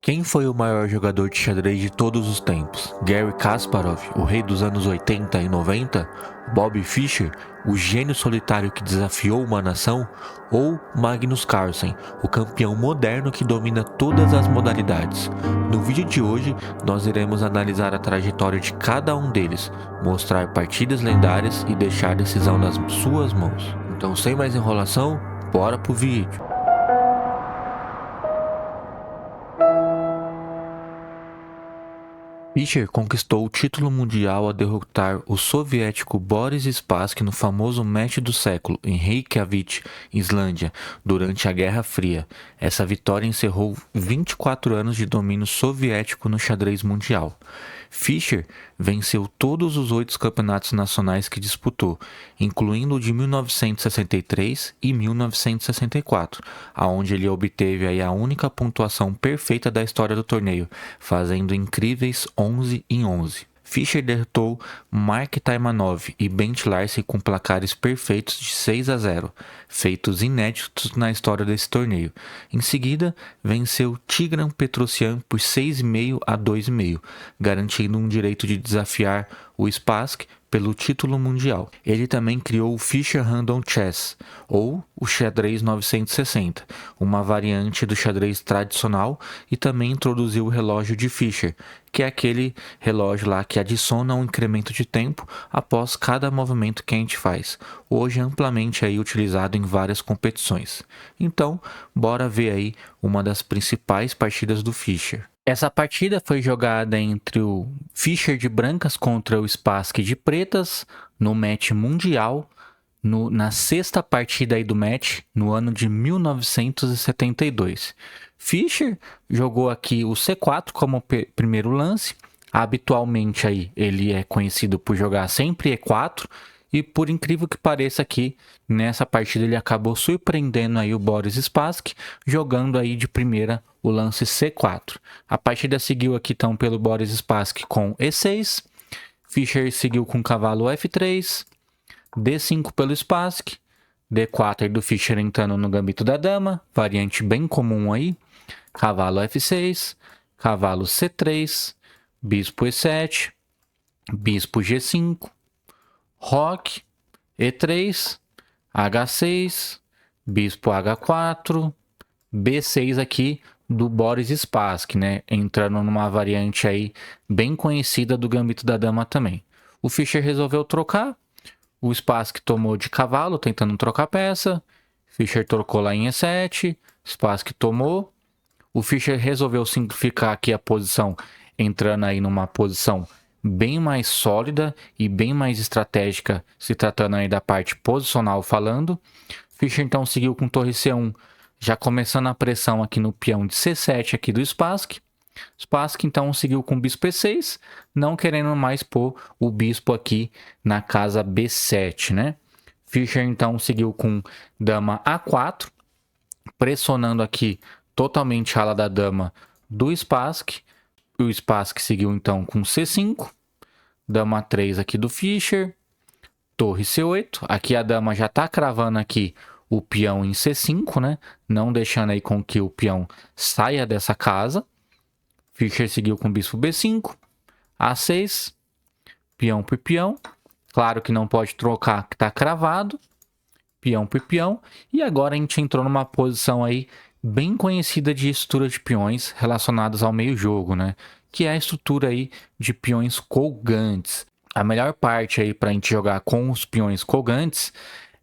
Quem foi o maior jogador de xadrez de todos os tempos? Garry Kasparov, o rei dos anos 80 e 90? Bobby Fischer, o gênio solitário que desafiou uma nação? Ou Magnus Carlsen, o campeão moderno que domina todas as modalidades? No vídeo de hoje, nós iremos analisar a trajetória de cada um deles, mostrar partidas lendárias e deixar a decisão nas suas mãos. Então, sem mais enrolação, bora pro vídeo! Fischer conquistou o título mundial ao derrotar o soviético Boris Spassky no famoso match do século em Reykjavik, Islândia, durante a Guerra Fria. Essa vitória encerrou 24 anos de domínio soviético no xadrez mundial. Fischer venceu todos os 8 campeonatos nacionais que disputou, incluindo o de 1963 e 1964, aonde ele obteve aí a única pontuação perfeita da história do torneio, fazendo incríveis 11 em 11. Fischer derrotou Mark Taimanov e Bent Larsen com placares perfeitos de 6-0, feitos inéditos na história desse torneio. Em seguida, venceu Tigran Petrosyan por 6,5-2,5, garantindo um direito de desafiar o Spassky pelo título mundial. Ele também criou o Fischer Random Chess, ou o xadrez 960, uma variante do xadrez tradicional, e também introduziu o relógio de Fischer, que é aquele relógio lá que adiciona um incremento de tempo após cada movimento que a gente faz, hoje amplamente aí utilizado em várias competições. Então, bora ver aí uma das principais partidas do Fischer. Essa partida foi jogada entre o Fischer de brancas contra o Spassky de pretas no match mundial, na sexta partida aí do match, no ano de 1972. Fischer jogou aqui o C4 como primeiro lance. Habitualmente aí ele é conhecido por jogar sempre E4, e por incrível que pareça aqui, nessa partida ele acabou surpreendendo aí o Boris Spassky, jogando aí de primeira o lance C4. A partida seguiu aqui então pelo Boris Spassky com E6, Fischer seguiu com cavalo F3, D5 pelo Spassky, D4 do Fischer entrando no gambito da dama, variante bem comum aí, cavalo F6, cavalo C3, bispo E7, bispo G5, roque, E3, H6, bispo H4, B6 aqui do Boris Spassky, né? Entrando numa variante aí bem conhecida do gambito da dama também. O Fischer resolveu trocar, o Spassky tomou de cavalo, tentando trocar peça, Fischer trocou lá em E7, Spassky tomou, o Fischer resolveu simplificar aqui a posição, entrando aí numa posição bem mais sólida e bem mais estratégica, se tratando aí da parte posicional falando. Fischer então seguiu com torre C1, já começando a pressão aqui no peão de C7 aqui do Spassky. Spassky então seguiu com bispo E6, não querendo mais pôr o bispo aqui na casa B7, né? Fischer então seguiu com dama A4, pressionando aqui totalmente a ala da dama do Spassky. O Spassky seguiu então com C5, dama A3 aqui do Fischer, torre C8. Aqui a dama já está cravando aqui o peão em C5, né? Não deixando aí com que o peão saia dessa casa. Fischer seguiu com bispo B5, A6, peão por peão. Claro que não pode trocar, que está cravado. Peão por peão. E agora a gente entrou numa posição aí bem conhecida de estrutura de peões relacionados ao meio-jogo, né? Que é a estrutura aí de peões colgantes. A melhor parte aí para a gente jogar com os peões colgantes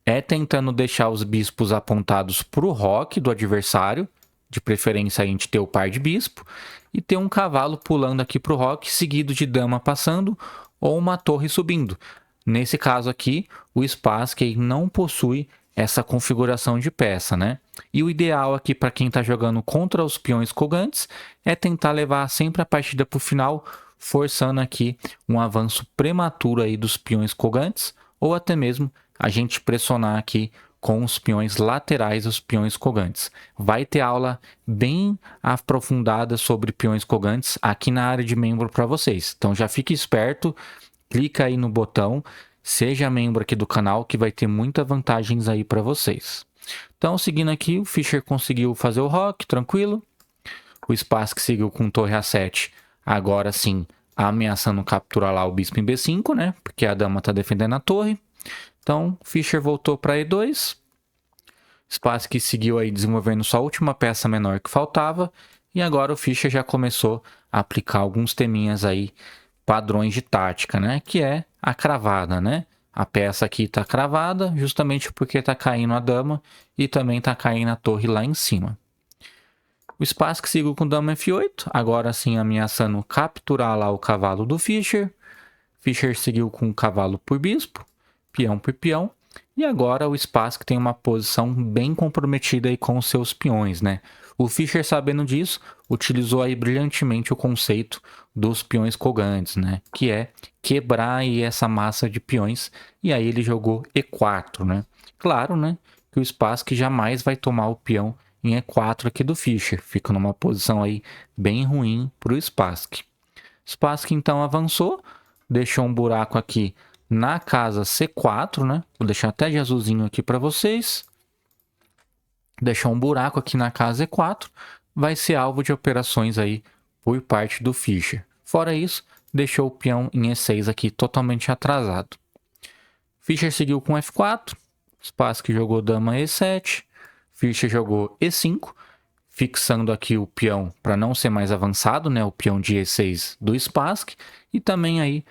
é tentando deixar os bispos apontados para o roque do adversário, de preferência a gente ter o par de bispo, e ter um cavalo pulando aqui para o roque, seguido de dama passando ou uma torre subindo. Nesse caso aqui, o Spassky não possui essa configuração de peça, né? E o ideal aqui para quem está jogando contra os peões colgantes é tentar levar sempre a partida para o final, forçando aqui um avanço prematuro aí dos peões colgantes, ou até mesmo a gente pressionar aqui com os peões laterais dos peões colgantes. Vai ter aula bem aprofundada sobre peões colgantes aqui na área de membro para vocês. Então já fique esperto, clica aí no botão, seja membro aqui do canal que vai ter muitas vantagens aí para vocês. Então, seguindo aqui, o Fischer conseguiu fazer o roque, tranquilo. O Spassky seguiu com torre A7, agora sim ameaçando capturar lá o bispo em B5, né? Porque a dama está defendendo a torre. Então, Fischer voltou para E2. Spassky seguiu aí desenvolvendo sua última peça menor que faltava. E agora o Fischer já começou a aplicar alguns teminhas aí, padrões de tática, né? Que é a cravada, né? A peça aqui está cravada justamente porque está caindo a dama e também está caindo a torre lá em cima. O Spassky seguiu com dama F8, agora sim ameaçando capturar lá o cavalo do Fischer. Fischer seguiu com cavalo por bispo, peão por peão. E agora o Spassky tem uma posição bem comprometida aí com os seus peões, né? O Fischer, sabendo disso, utilizou aí brilhantemente o conceito dos peões colgantes, né? Que é quebrar aí essa massa de peões. E aí ele jogou E4, né? Claro, né? Que o Spassky jamais vai tomar o peão em E4 aqui do Fischer. Fica numa posição aí bem ruim para o Spassky. Spassky então avançou, deixou um buraco aqui na casa C4, né? Vou deixar até de azulzinho aqui para vocês. Deixou um buraco aqui na casa E4. Vai ser alvo de operações aí por parte do Fischer. Fora isso, deixou o peão em E6 aqui totalmente atrasado. Fischer seguiu com F4. Spassky jogou dama E7. Fischer jogou E5. Fixando aqui o peão para não ser mais avançado, né? O peão de E6 do Spassky. E também aí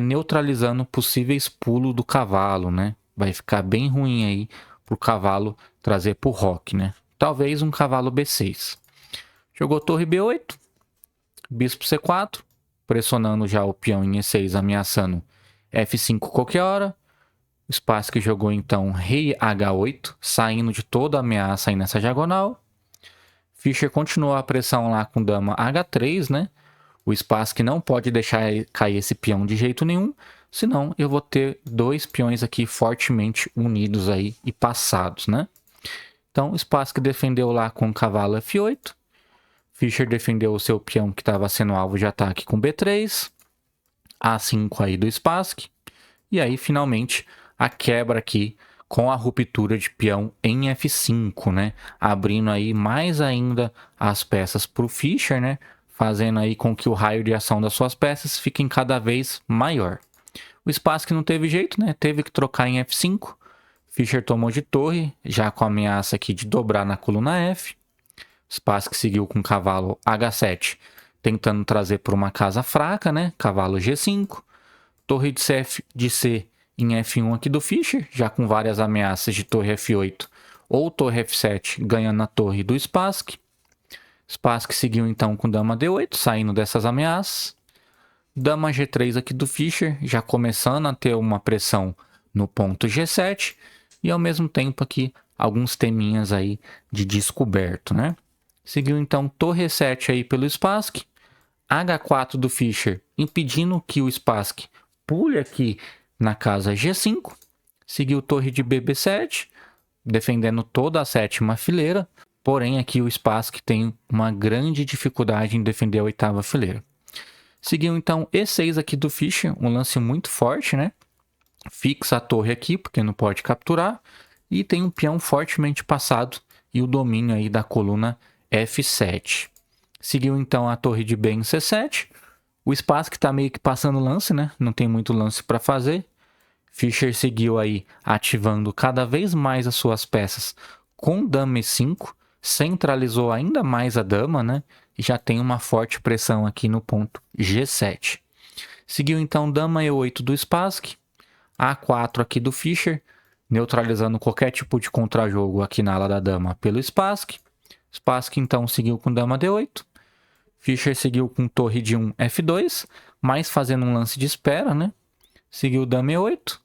neutralizando possíveis pulos do cavalo, né? Vai ficar bem ruim aí para o cavalo trazer para o roque, né? Talvez um cavalo B6. Jogou torre B8, bispo C4, pressionando já o peão em E6, ameaçando F5 qualquer hora. O Spassky jogou então rei H8, saindo de toda a ameaça aí nessa diagonal. Fischer continuou a pressão lá com dama H3, né? O Spassky não pode deixar cair esse peão de jeito nenhum, senão eu vou ter dois peões aqui fortemente unidos aí e passados, né? Então, o Spassky defendeu lá com o cavalo F8. Fischer defendeu o seu peão que estava sendo alvo de ataque com B3. A5 aí do Spassky. E aí, finalmente, a quebra aqui com a ruptura de peão em F5, né? Abrindo aí mais ainda as peças para o Fischer, né? Fazendo aí com que o raio de ação das suas peças fique cada vez maior. O Spassky não teve jeito, né? Teve que trocar em F5. Fischer tomou de torre, já com a ameaça aqui de dobrar na coluna F. Spassky seguiu com cavalo H7, tentando trazer por uma casa fraca, né? Cavalo G5. Torre de C em F1 aqui do Fischer, já com várias ameaças de torre F8 ou torre F7, ganhando a torre do Spassky. Spassky seguiu então com dama D8, saindo dessas ameaças. Dama G3 aqui do Fischer, já começando a ter uma pressão no ponto G7. E ao mesmo tempo aqui, alguns teminhas aí de descoberto, né? Seguiu então torre E7 aí pelo Spassky. H4 do Fischer, impedindo que o Spassky pule aqui na casa G5. Seguiu torre de BB7, defendendo toda a sétima fileira. Porém, aqui o Spassky tem uma grande dificuldade em defender a oitava fileira. Seguiu então E6 aqui do Fischer, um lance muito forte, né? Fixa a torre aqui, porque não pode capturar. E tem um peão fortemente passado e o domínio aí da coluna F7. Seguiu então a torre de B em C7. O Spassky está meio que passando lance, né? Não tem muito lance para fazer. Fischer seguiu aí ativando cada vez mais as suas peças com dama E5. Centralizou ainda mais a dama, né? E já tem uma forte pressão aqui no ponto G7. Seguiu então dama E8 do Spassky. A4 aqui do Fischer, neutralizando qualquer tipo de contrajogo aqui na ala da dama pelo Spassky. Spassky então seguiu com dama D8. Fischer seguiu com torre de 1 F2, mas fazendo um lance de espera, né? Seguiu dama E8.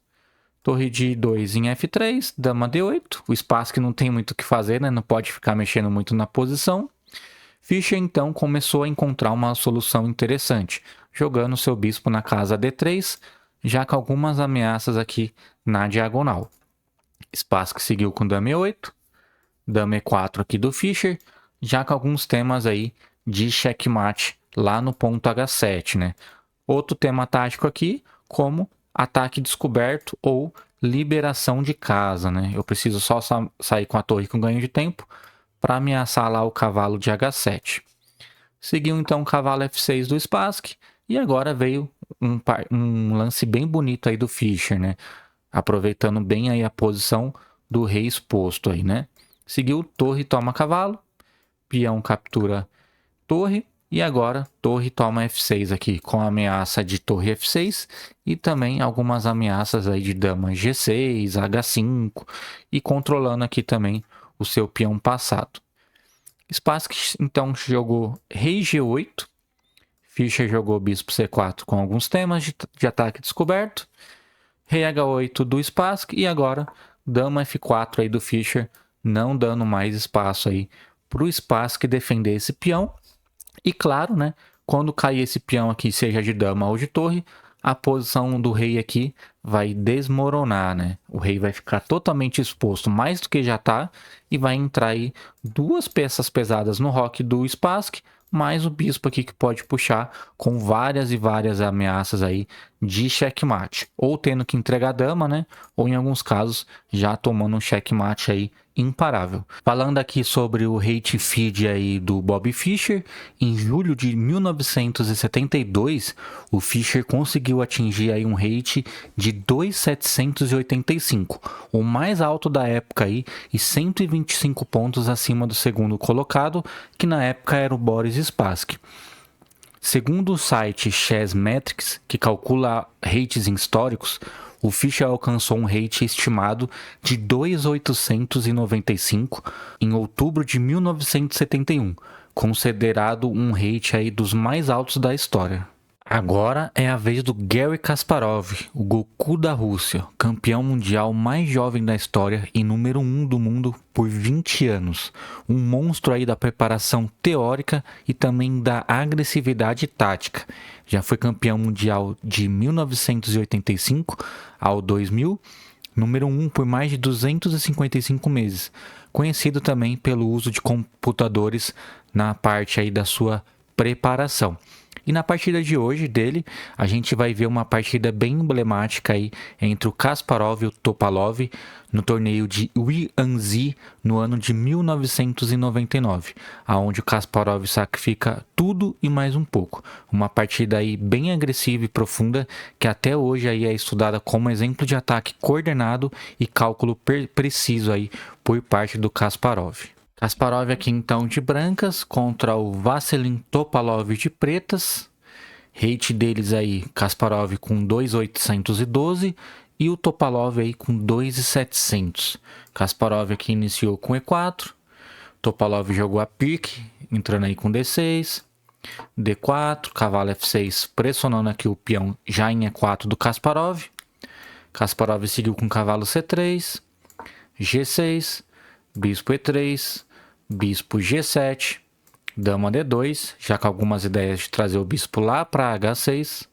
Torre de 2 em F3, dama D8. O Spassky não tem muito o que fazer, né? Não pode ficar mexendo muito na posição. Fischer então começou a encontrar uma solução interessante, jogando seu bispo na casa D3, já com algumas ameaças aqui na diagonal. Spassky seguiu com dama E8, dama E4 aqui do Fischer, já com alguns temas aí de checkmate lá no ponto H7, né? Outro tema tático aqui, como ataque descoberto ou liberação de casa, né? Eu preciso só sair com a torre com ganho de tempo para ameaçar lá o cavalo de H7. Seguiu então o cavalo F6 do Spassky. E agora veio um lance bem bonito aí do Fischer, né? Aproveitando bem aí a posição do rei exposto aí, né? Seguiu torre toma cavalo, peão captura torre e agora torre toma F6 aqui com a ameaça de torre F6 e também algumas ameaças aí de dama G6, H5 e controlando aqui também o seu peão passado. Spassky então jogou rei G8, Fischer jogou bispo C4 com alguns temas de ataque descoberto, rei H8 do Spassky e agora dama F4 aí do Fischer, não dando mais espaço aí para o Spassky defender esse peão. E claro, né, quando cair esse peão aqui, seja de dama ou de torre, a posição do rei aqui vai desmoronar, né? O rei vai ficar totalmente exposto, mais do que já tá, e vai entrar aí duas peças pesadas no roque do Spassky, mais o bispo aqui que pode puxar com várias e várias ameaças aí de checkmate. Ou tendo que entregar a dama, né? Ou em alguns casos já tomando um checkmate aí imparável. Falando aqui sobre o hate feed aí do Bobby Fischer, em julho de 1972, o Fischer conseguiu atingir aí um rate de 2.785, o mais alto da época aí e 125 pontos acima do segundo colocado, que na época era o Boris Spassky. Segundo o site Chessmetrics, que calcula rates históricos, o Fischer alcançou um rate estimado de 2.895 em outubro de 1971, considerado um rate aí dos mais altos da história. Agora é a vez do Garry Kasparov, o Goku da Rússia, campeão mundial mais jovem da história e número 1 do mundo por 20 anos. Um monstro aí da preparação teórica e também da agressividade tática. Já foi campeão mundial de 1985 ao 2000, número 1 por mais de 255 meses. Conhecido também pelo uso de computadores na parte aí da sua preparação. E na partida de hoje dele, a gente vai ver uma partida bem emblemática aí entre o Kasparov e o Topalov no torneio de Wianzi no ano de 1999, aonde o Kasparov sacrifica tudo e mais um pouco. Uma partida aí bem agressiva e profunda que até hoje aí é estudada como exemplo de ataque coordenado e cálculo preciso aí por parte do Kasparov. Kasparov aqui então de brancas contra o Vassilin Topalov de pretas. Rate deles aí, Kasparov com 2.812 e o Topalov aí com 2.700. Kasparov aqui iniciou com E4. Topalov jogou a pique, entrando aí com D6. D4, cavalo F6, pressionando aqui o peão já em E4 do Kasparov. Kasparov seguiu com cavalo C3. G6, bispo E3. Bispo G7, dama D2, já com algumas ideias de trazer o bispo lá para H6,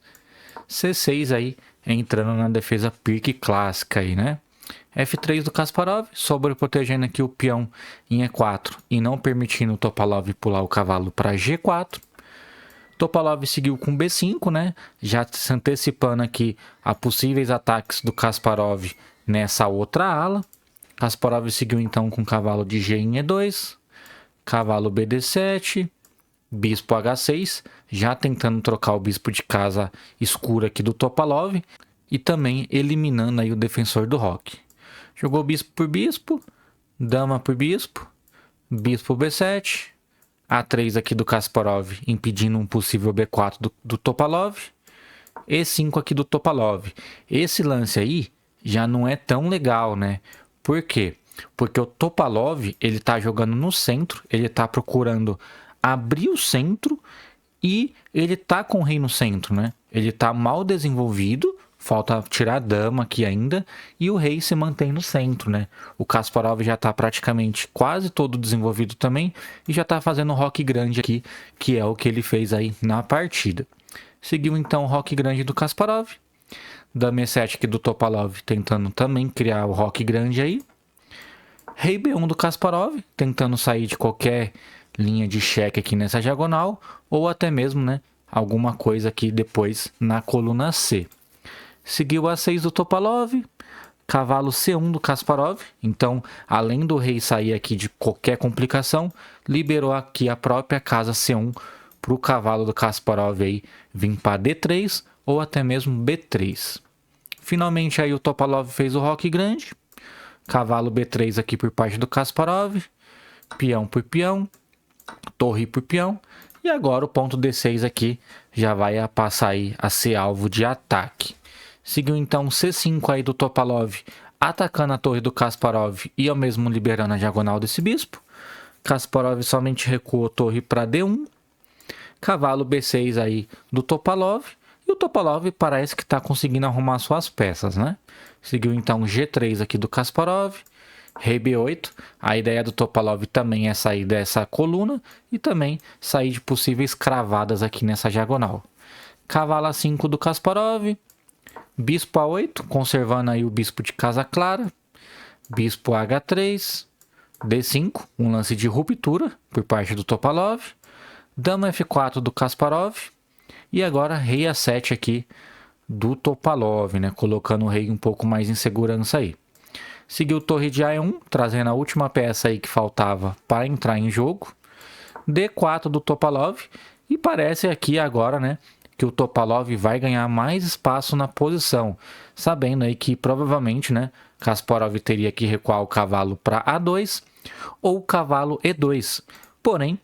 C6 aí, entrando na defesa pique clássica aí, né? F3 do Kasparov, sobreprotegendo aqui o peão em E4 e não permitindo o Topalov pular o cavalo para G4. Topalov seguiu com B5, né? Já se antecipando aqui a possíveis ataques do Kasparov nessa outra ala. Kasparov seguiu então com cavalo de G em E2. Cavalo BD7, bispo H6, já tentando trocar o bispo de casa escura aqui do Topalov e também eliminando aí o defensor do roque. Jogou bispo por bispo, dama por bispo, bispo B7, A3 aqui do Kasparov impedindo um possível B4 do Topalov, E5 aqui do Topalov. Esse lance aí já não é tão legal, né? Por quê? Porque o Topalov, ele tá jogando no centro, ele tá procurando abrir o centro e ele tá com o rei no centro, né? Ele tá mal desenvolvido, falta tirar a dama aqui ainda e o rei se mantém no centro, né? O Kasparov já tá praticamente quase todo desenvolvido também e já tá fazendo um roque grande aqui, que é o que ele fez aí na partida. Seguiu então o roque grande do Kasparov, dama E7 aqui do Topalov tentando também criar o roque grande aí. Rei B1 do Kasparov, tentando sair de qualquer linha de cheque aqui nessa diagonal, ou até mesmo, né, alguma coisa aqui depois na coluna C. Seguiu A6 do Topalov, cavalo C1 do Kasparov, então, além do rei sair aqui de qualquer complicação, liberou aqui a própria casa C1 para o cavalo do Kasparov aí vir para D3 ou até mesmo B3. Finalmente aí o Topalov fez o roque grande, cavalo B3 aqui por parte do Kasparov, peão por peão, torre por peão, e agora o ponto D6 aqui já vai passar aí a ser alvo de ataque. Seguiu então C5 aí do Topalov, atacando a torre do Kasparov e ao mesmo liberando a diagonal desse bispo. Kasparov somente recuou torre para D1, cavalo B6 aí do Topalov, e o Topalov parece que está conseguindo arrumar suas peças, né? Seguiu então G3 aqui do Kasparov, rei B8. A ideia do Topalov também é sair dessa coluna e também sair de possíveis cravadas aqui nessa diagonal. Cavalo A5 do Kasparov, bispo A8, conservando aí o bispo de casa clara, bispo H3, D5, um lance de ruptura por parte do Topalov, dama F4 do Kasparov, e agora rei A7 aqui do Topalov, né? Colocando o rei um pouco mais em segurança aí. Seguiu torre de A1, trazendo a última peça aí que faltava para entrar em jogo. D4 do Topalov, e parece aqui agora, né, que o Topalov vai ganhar mais espaço na posição, sabendo aí que provavelmente, né, Kasparov teria que recuar o cavalo para A2 ou o cavalo E2. Porém,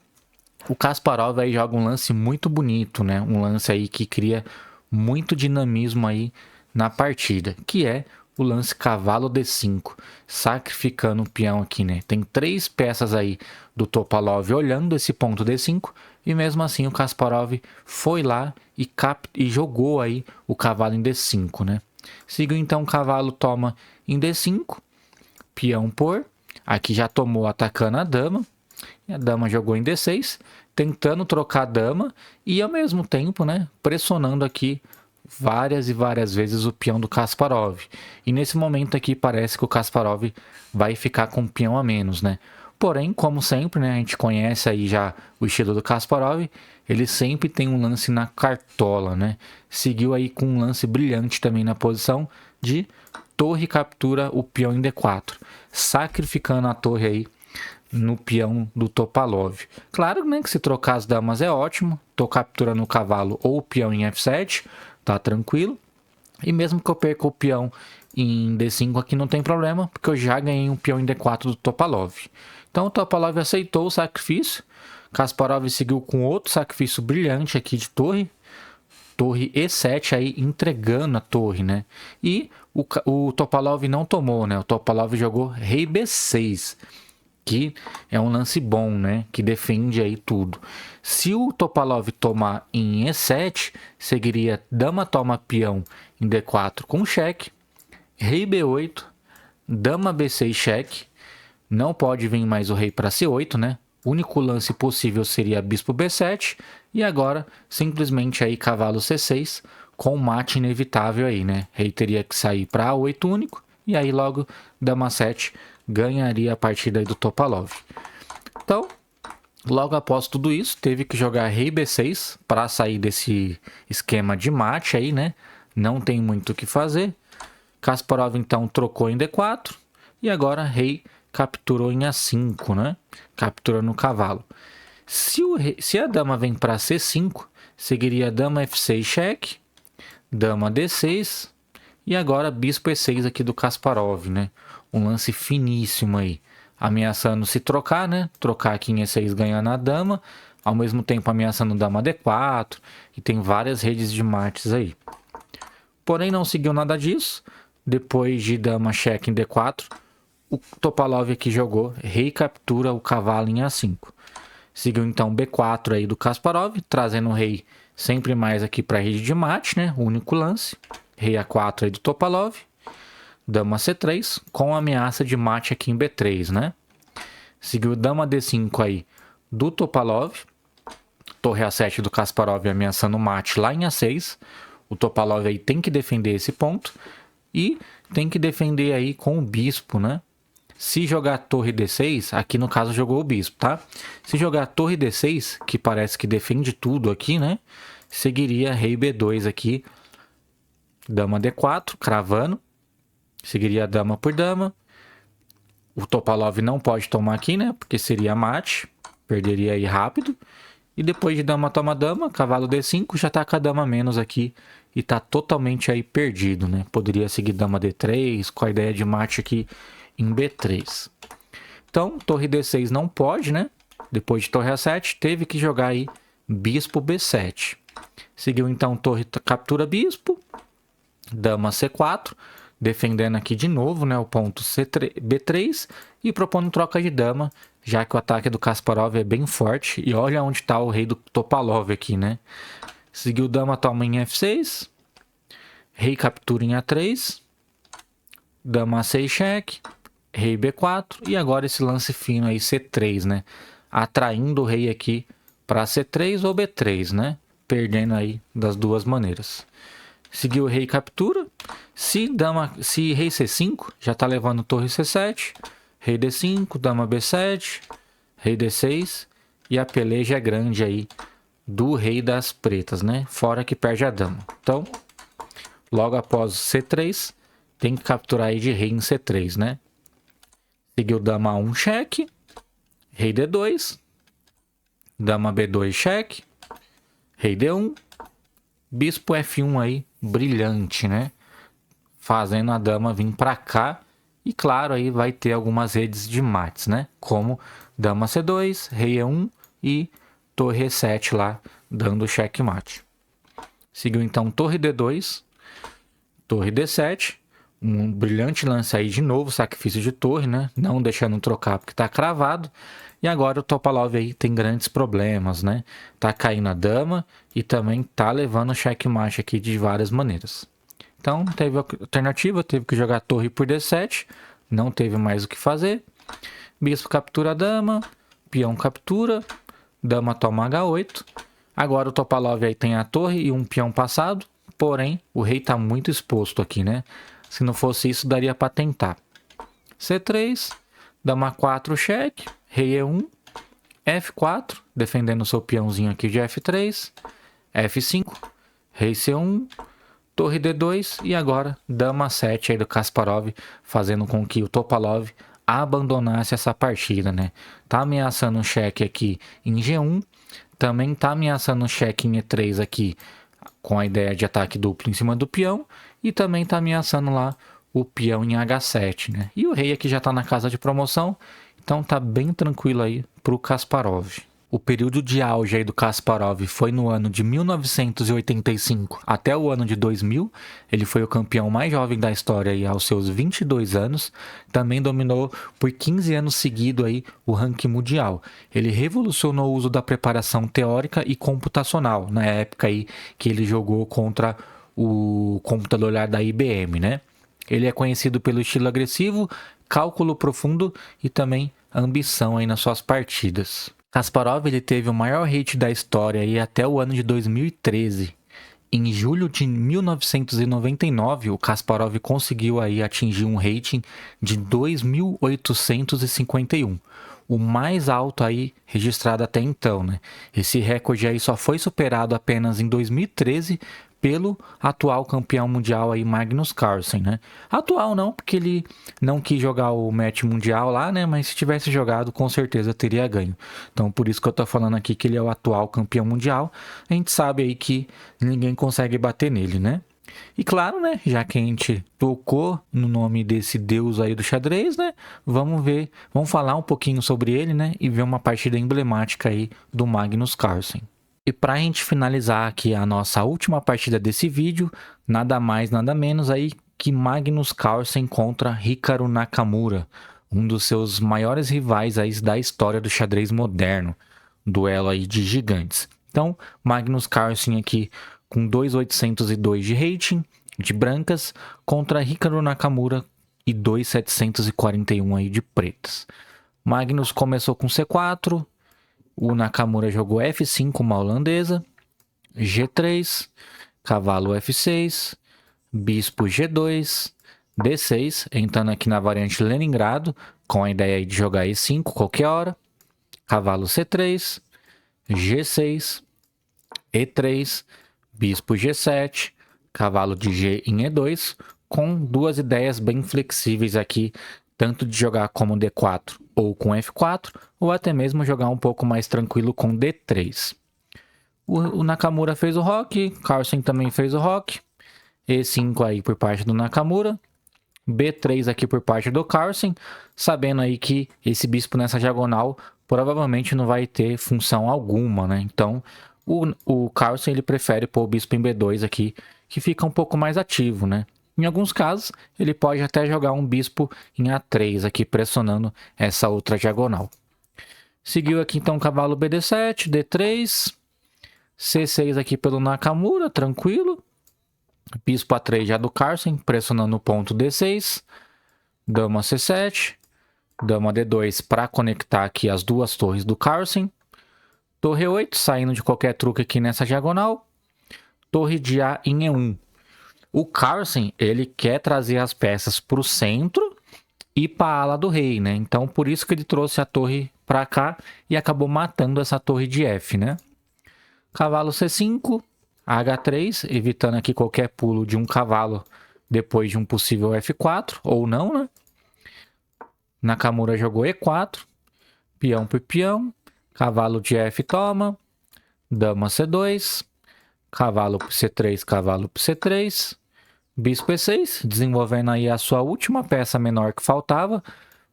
o Kasparov aí joga um lance muito bonito, né? Um lance aí que cria muito dinamismo aí na partida, que é o lance cavalo D5, sacrificando o peão aqui, né? Tem 3 peças aí do Topalov olhando esse ponto D5 e mesmo assim o Kasparov foi lá e jogou aí o cavalo em D5, né? Seguiu então o cavalo toma em D5, peão por, aqui já tomou atacando a dama. E a dama jogou em D6, tentando trocar a dama e ao mesmo tempo, né, pressionando aqui várias e várias vezes o peão do Kasparov. E nesse momento aqui parece que o Kasparov vai ficar com um peão a menos, né? Porém, como sempre, né, a gente conhece aí já o estilo do Kasparov, ele sempre tem um lance na cartola, né? Seguiu aí com um lance brilhante também na posição de torre captura o peão em D4, sacrificando a torre aí no peão do Topalov. Claro, né, que se trocar as damas é ótimo. Tô capturando o cavalo ou o peão em F7, tá tranquilo. E mesmo que eu perca o peão em D5 aqui não tem problema, porque eu já ganhei um peão em D4 do Topalov. Então o Topalov aceitou o sacrifício. Kasparov seguiu com outro sacrifício brilhante aqui de torre. Torre E7 aí entregando a torre, né? E o Topalov não tomou, né? O Topalov jogou rei B6. Que é um lance bom, né? Que defende aí tudo. Se o Topalov tomar em E7, seguiria dama toma peão em D4 com cheque, rei B8, dama B6 cheque, não pode vir mais o rei para C8, né? O único lance possível seria bispo B7 e agora simplesmente aí cavalo C6 com mate inevitável aí, né? Rei teria que sair para A8 único e aí logo dama 7 ganharia a partida aí do Topalov. Então, logo após tudo isso, teve que jogar rei B6 para sair desse esquema de mate aí, né? Não tem muito o que fazer. Kasparov então trocou em D4 e agora rei capturou em A5, né? Capturando o cavalo. Se a dama vem para C5, seguiria dama F6 cheque, dama D6 e agora bispo E6 aqui do Kasparov, né? Um lance finíssimo aí, ameaçando se trocar, né? Trocar aqui em E6 ganhando a dama, ao mesmo tempo ameaçando dama D4, e tem várias redes de mates aí. Porém não seguiu nada disso, depois de dama cheque em D4, o Topalov aqui jogou rei captura o cavalo em A5. Seguiu então B4 aí do Kasparov, trazendo o rei sempre mais aqui para a rede de mate, né? O único lance, rei A4 aí do Topalov. Dama C3 com ameaça de mate aqui em B3, né? Seguiu dama D5 aí do Topalov. Torre A7 do Kasparov ameaçando mate lá em A6. O Topalov aí tem que defender esse ponto. E tem que defender aí com o bispo, né? Se jogar torre D6, aqui no caso jogou o bispo, tá? Se jogar torre D6, que parece que defende tudo aqui, né? Seguiria rei B2 aqui. Dama D4, cravando. Seguiria dama por dama. O Topalov não pode tomar aqui, né? Porque seria mate. Perderia aí rápido. E depois de dama toma dama, cavalo D5, já tá com a dama a menos aqui e tá totalmente aí perdido, né? Poderia seguir dama D3 com a ideia de mate aqui em B3. Então, torre D6 não pode, né? Depois de torre A7, teve que jogar aí bispo B7. Seguiu então torre captura bispo, dama C4, defendendo aqui de novo, né, o ponto B3 e propondo troca de dama, já que o ataque do Kasparov é bem forte. E olha onde está o rei do Topalov aqui, né? Seguiu dama toma em F6, rei captura em A3, dama A6 cheque, rei B4 e agora esse lance fino aí C3, né? Atraindo o rei aqui para C3 ou B3, né? Perdendo aí das duas maneiras. Seguiu o rei captura. Se rei C5, já está levando torre C7, rei D5, dama B7, rei D6 e a peleja é grande aí do rei das pretas, né? Fora que perde a dama. Então, logo após C3, tem que capturar aí de rei em C3, né? Seguiu dama A1 cheque, rei D2, dama B2 cheque, rei D1, bispo F1 aí, brilhante, né? Fazendo a dama vir para cá. E claro, aí vai ter algumas redes de mates, né? Como dama C2, rei E1 e torre E7 lá, dando checkmate. Seguiu então torre D2, torre D7. Um brilhante lance aí de novo, sacrifício de torre, né? Não deixando trocar porque tá cravado. E agora o Topalov aí tem grandes problemas, né? Tá caindo a dama e também tá levando o checkmate aqui de várias maneiras. Então teve alternativa, teve que jogar torre por D7, não teve mais o que fazer. Bispo captura a dama, peão captura, dama toma H8. Agora o Topalov aí tem a torre e um peão passado, porém o rei tá muito exposto aqui, né? Se não fosse isso, daria para tentar. C3, dama 4 cheque, rei E1, F4, defendendo seu peãozinho aqui de F3, F5, rei C1, torre D2 e agora dama 7 aí do Kasparov, fazendo com que o Topalov abandonasse essa partida, né? Tá ameaçando um cheque aqui em G1, também tá ameaçando um cheque em E3 aqui com a ideia de ataque duplo em cima do peão e também tá ameaçando lá o peão em H7, né? E o rei aqui já tá na casa de promoção, então tá bem tranquilo aí pro Kasparov. O período de auge aí do Kasparov foi no ano de 1985 até o ano de 2000. Ele foi o campeão mais jovem da história aí aos seus 22 anos. Também dominou por 15 anos seguidos aí o ranking mundial. Ele revolucionou o uso da preparação teórica e computacional na época aí que ele jogou contra o computador da IBM, né? Ele é conhecido pelo estilo agressivo, cálculo profundo e também ambição aí nas suas partidas. Kasparov ele teve o maior rate da história aí até o ano de 2013. Em julho de 1999, o Kasparov conseguiu aí atingir um rating de 2.851, o mais alto aí registrado até então, né? Esse recorde aí só foi superado apenas em 2013 pelo atual campeão mundial aí Magnus Carlsen, né? Atual não, porque ele não quis jogar o match mundial lá, né? Mas se tivesse jogado, com certeza teria ganho. Então, por isso que eu tô falando aqui que ele é o atual campeão mundial. A gente sabe aí que ninguém consegue bater nele, né? E claro, né, já que a gente tocou no nome desse deus aí do xadrez, né, vamos falar um pouquinho sobre ele, né, e ver uma partida emblemática aí do Magnus Carlsen. E para a gente finalizar aqui a nossa última partida desse vídeo, nada mais, nada menos aí que Magnus Carlsen contra Hikaru Nakamura, um dos seus maiores rivais aí da história do xadrez moderno, um duelo aí de gigantes. Então, Magnus Carlsen aqui com 2.802 de rating, de brancas, contra Hikaru Nakamura e 2.741 aí de pretas. Magnus começou com C4, o Nakamura jogou F5, uma holandesa, G3, cavalo F6, bispo G2, D6, entrando aqui na variante Leningrado, com a ideia de jogar E5 qualquer hora, cavalo C3, G6, E3, bispo G7, cavalo de G em E2, com duas ideias bem flexíveis aqui, tanto de jogar como D4 ou com F4, ou até mesmo jogar um pouco mais tranquilo com D3. O Nakamura fez o roque, Carlsen também fez o roque. E5 aí por parte do Nakamura. B3 aqui por parte do Carlsen, sabendo aí que esse bispo nessa diagonal provavelmente não vai ter função alguma, né? Então, o Carlsen ele prefere pôr o bispo em B2 aqui, que fica um pouco mais ativo, né? Em alguns casos, ele pode até jogar um bispo em A3 aqui, pressionando essa outra diagonal. Seguiu aqui então o cavalo BD7, D3, C6 aqui pelo Nakamura, tranquilo. Bispo A3 já do Carlsen, pressionando o ponto D6. Dama C7. Dama D2 para conectar aqui as duas torres do Carlsen. Torre 8, saindo de qualquer truque aqui nessa diagonal. Torre de A em E1. O Carlsen, ele quer trazer as peças para o centro e para a ala do rei, né? Então, por isso que ele trouxe a torre para cá e acabou matando essa torre de F, né? Cavalo C5, H3, evitando aqui qualquer pulo de um cavalo depois de um possível F4, ou não, né? Nakamura jogou E4, peão por peão, cavalo de F toma, dama C2, cavalo por C3, cavalo por C3, bispo E6, desenvolvendo aí a sua última peça menor que faltava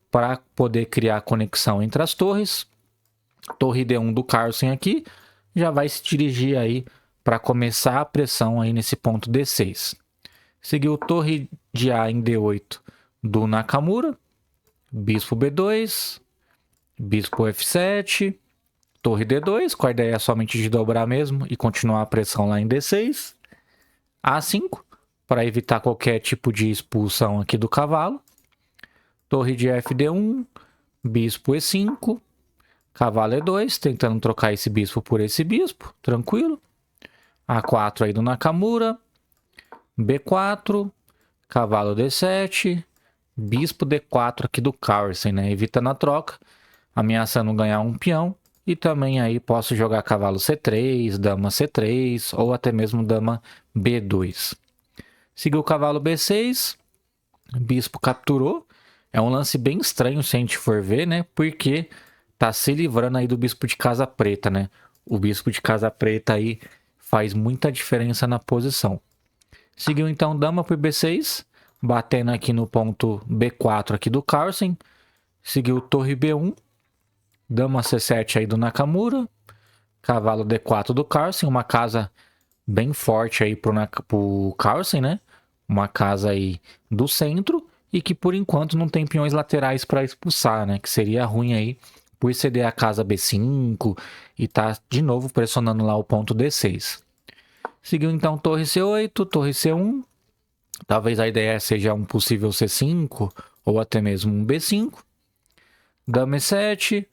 para poder criar conexão entre as torres. Torre D1 do Carlsen aqui já vai se dirigir aí para começar a pressão aí nesse ponto D6. Seguiu torre de A em D8 do Nakamura, bispo B2, bispo F7, torre D2, com a ideia somente de dobrar mesmo e continuar a pressão lá em D6. A5, para evitar qualquer tipo de expulsão aqui do cavalo. Torre de FD1, bispo E5, cavalo E2, tentando trocar esse bispo por esse bispo, tranquilo. A4 aí do Nakamura, B4, cavalo D7, bispo D4 aqui do Carlsen, né? Evitando a troca, ameaçando ganhar um peão. E também aí posso jogar cavalo C3, dama C3 ou até mesmo dama B2. Seguiu o cavalo B6, bispo capturou. É um lance bem estranho se a gente for ver, né? Porque tá se livrando aí do bispo de casa preta, né? O bispo de casa preta aí faz muita diferença na posição. Seguiu então dama por B6, batendo aqui no ponto B4 aqui do Carlsen. Seguiu torre B1, dama C7 aí do Nakamura, cavalo D4 do Carlsen, uma casa bem forte aí pro Carlsen, né? Uma casa aí do centro e que por enquanto não tem peões laterais para expulsar, né? Que seria ruim aí por ceder a casa B5 e tá de novo pressionando lá o ponto D6. Seguiu então torre C8, torre C1. Talvez a ideia seja um possível C5 ou até mesmo um B5. Dama E7,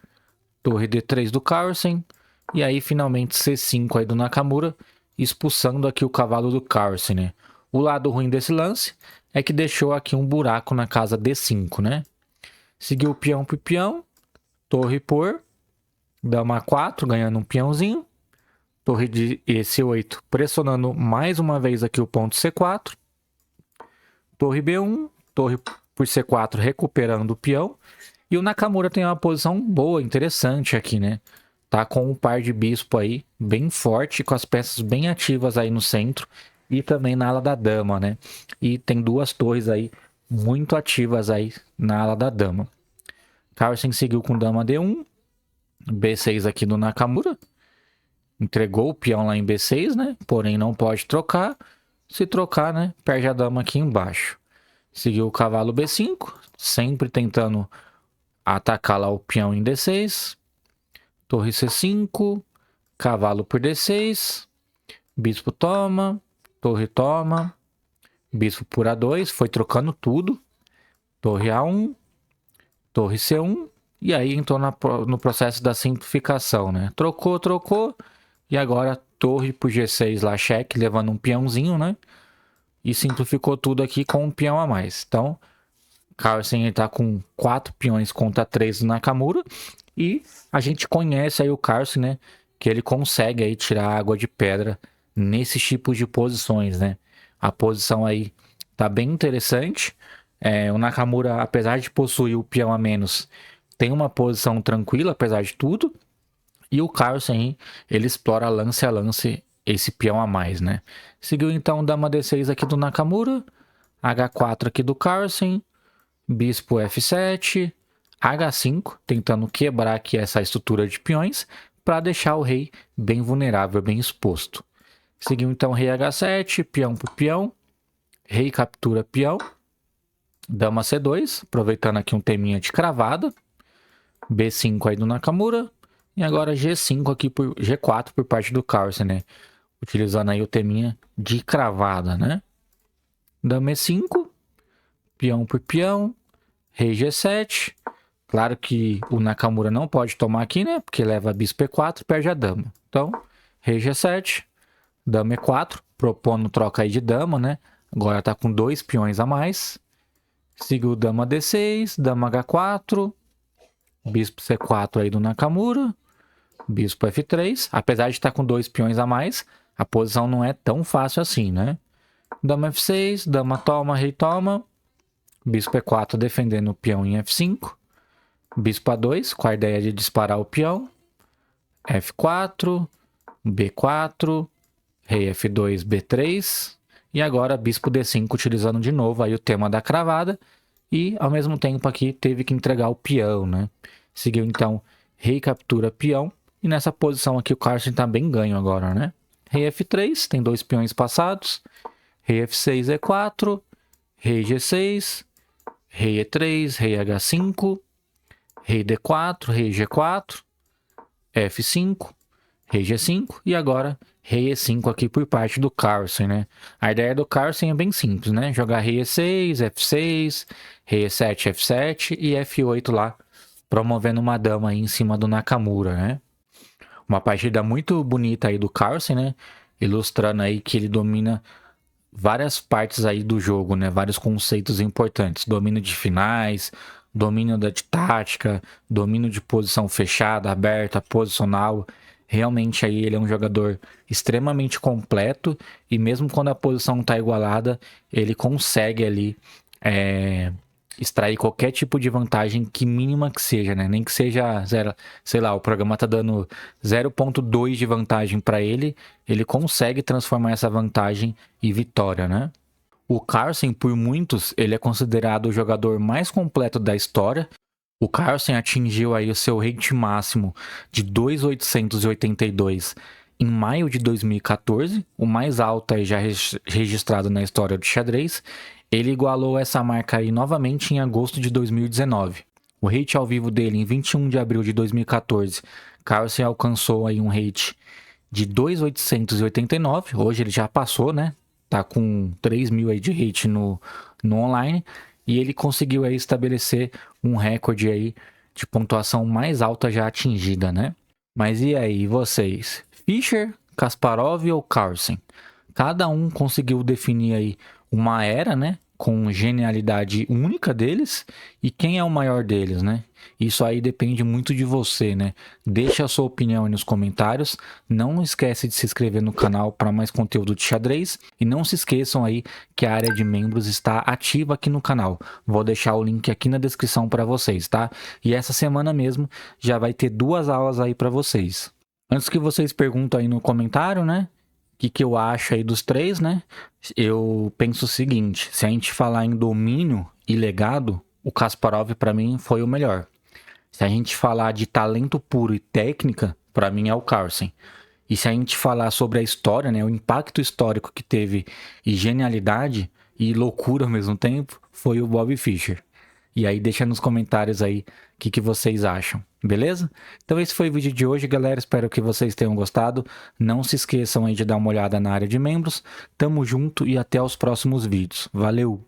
torre D3 do Carlsen. E aí finalmente C5 aí do Nakamura, expulsando aqui o cavalo do Carlsen, né? O lado ruim desse lance é que deixou aqui um buraco na casa D5, né? Seguiu peão por peão, torre por, dama A4, ganhando um peãozinho. Torre de C8, pressionando mais uma vez aqui o ponto C4. Torre B1, torre por C4, recuperando o peão. E o Nakamura tem uma posição boa, interessante aqui, né? Tá com um par de bispo aí, bem forte, com as peças bem ativas aí no centro. E também na ala da dama, né? E tem duas torres aí, muito ativas aí na ala da dama. Carlsen seguiu com dama D1. B6 aqui do Nakamura. Entregou o peão lá em B6, né? Porém, não pode trocar. Se trocar, né? Perde a dama aqui embaixo. Seguiu o cavalo B5. Sempre tentando atacar lá o peão em D6. Torre C5. Cavalo por D6. Bispo toma. Torre toma. Bispo por A2. Foi trocando tudo. Torre A1. Torre C1. E aí entrou no processo da simplificação, né? Trocou, trocou. E agora torre por G6 lá, cheque, levando um peãozinho, né? E simplificou tudo aqui com um peão a mais. Então, Carlsen está com 4 peões contra 3 do Nakamura. E a gente conhece aí o Carlsen, né? Que ele consegue aí tirar água de pedra nesses tipos de posições, né? A posição aí tá bem interessante. O Nakamura, apesar de possuir o peão a menos, tem uma posição tranquila, apesar de tudo. E o Carlsen, ele explora lance a lance esse peão a mais, né? Seguiu então dama D6 aqui do Nakamura, H4 aqui do Carlsen, bispo F7, H5, tentando quebrar aqui essa estrutura de peões para deixar o rei bem vulnerável, bem exposto. Seguiu então rei H7, peão por peão, rei captura peão, dama C2, aproveitando aqui um teminha de cravada, B5 aí do Nakamura, e agora G5 aqui por G4 por parte do Carlsen, né? Utilizando aí o teminha de cravada, né? Dama E5, peão por peão, rei G7. Claro que o Nakamura não pode tomar aqui, né? Porque leva bispo E4 e perde a dama. Então, rei G7, dama E4, propondo troca aí de dama, né? Agora tá com 2 peões a mais. Seguiu dama D6, dama H4, bispo C4 aí do Nakamura, bispo F3. Apesar de estar com 2 peões a mais, a posição não é tão fácil assim, né? Dama F6, dama toma, rei toma, bispo E4 defendendo o peão em F5, bispo A2 com a ideia de disparar o peão, F4, B4, rei F2, B3, e agora bispo D5 utilizando de novo aí o tema da cravada, e ao mesmo tempo aqui teve que entregar o peão, né? Seguiu então rei captura peão, e nessa posição aqui o Carlsen tá bem ganho agora, né? Rei F3, tem 2 peões passados, rei F6, E4, rei G6, rei E3, rei H5, rei D4, rei G4, F5, rei G5 e agora rei E5 aqui por parte do Carlsen, né? A ideia do Carlsen é bem simples, né? Jogar rei E6, F6, rei E7, F7 e F8 lá, promovendo uma dama aí em cima do Nakamura, né? Uma partida muito bonita aí do Carlsen, né? Ilustrando aí que ele domina várias partes aí do jogo, né? Vários conceitos importantes. Domínio de finais, domínio de tática, domínio de posição fechada, aberta, posicional. Realmente aí ele é um jogador extremamente completo e mesmo quando a posição está igualada, ele consegue ali extrair qualquer tipo de vantagem, que mínima que seja, né? Nem que seja, zero, sei lá, o programa tá dando 0,2 de vantagem para ele, ele consegue transformar essa vantagem em vitória, né? O Carlsen, por muitos, ele é considerado o jogador mais completo da história. O Carlsen atingiu aí o seu rate máximo de 2.882 em maio de 2014, o mais alto aí já registrado na história do xadrez. Ele igualou essa marca aí novamente em agosto de 2019. O rate ao vivo dele em 21 de abril de 2014, Carlsen alcançou aí um rate de 2.889. Hoje ele já passou, né? Tá com 3.000 aí de rate no online. E ele conseguiu aí estabelecer um recorde aí de pontuação mais alta já atingida, né? Mas e aí, vocês? Fischer, Kasparov ou Carlsen? Cada um conseguiu definir aí uma era, né? Com genialidade única deles. E quem é o maior deles, né? Isso aí depende muito de você, né? Deixa a sua opinião aí nos comentários. Não esquece de se inscrever no canal para mais conteúdo de xadrez. E não se esqueçam aí que a área de membros está ativa aqui no canal. Vou deixar o link aqui na descrição para vocês, tá? E essa semana mesmo já vai ter 2 aulas aí para vocês. Antes que vocês perguntem aí no comentário, né? O que eu acho aí dos 3, né? Eu penso o seguinte, se a gente falar em domínio e legado, o Kasparov para mim foi o melhor. Se a gente falar de talento puro e técnica, para mim é o Carlsen. E se a gente falar sobre a história, né, o impacto histórico que teve e genialidade e loucura ao mesmo tempo, foi o Bobby Fischer. E aí deixa nos comentários aí o que vocês acham, beleza? Então esse foi o vídeo de hoje, galera. Espero que vocês tenham gostado. Não se esqueçam aí de dar uma olhada na área de membros. Tamo junto e até os próximos vídeos. Valeu!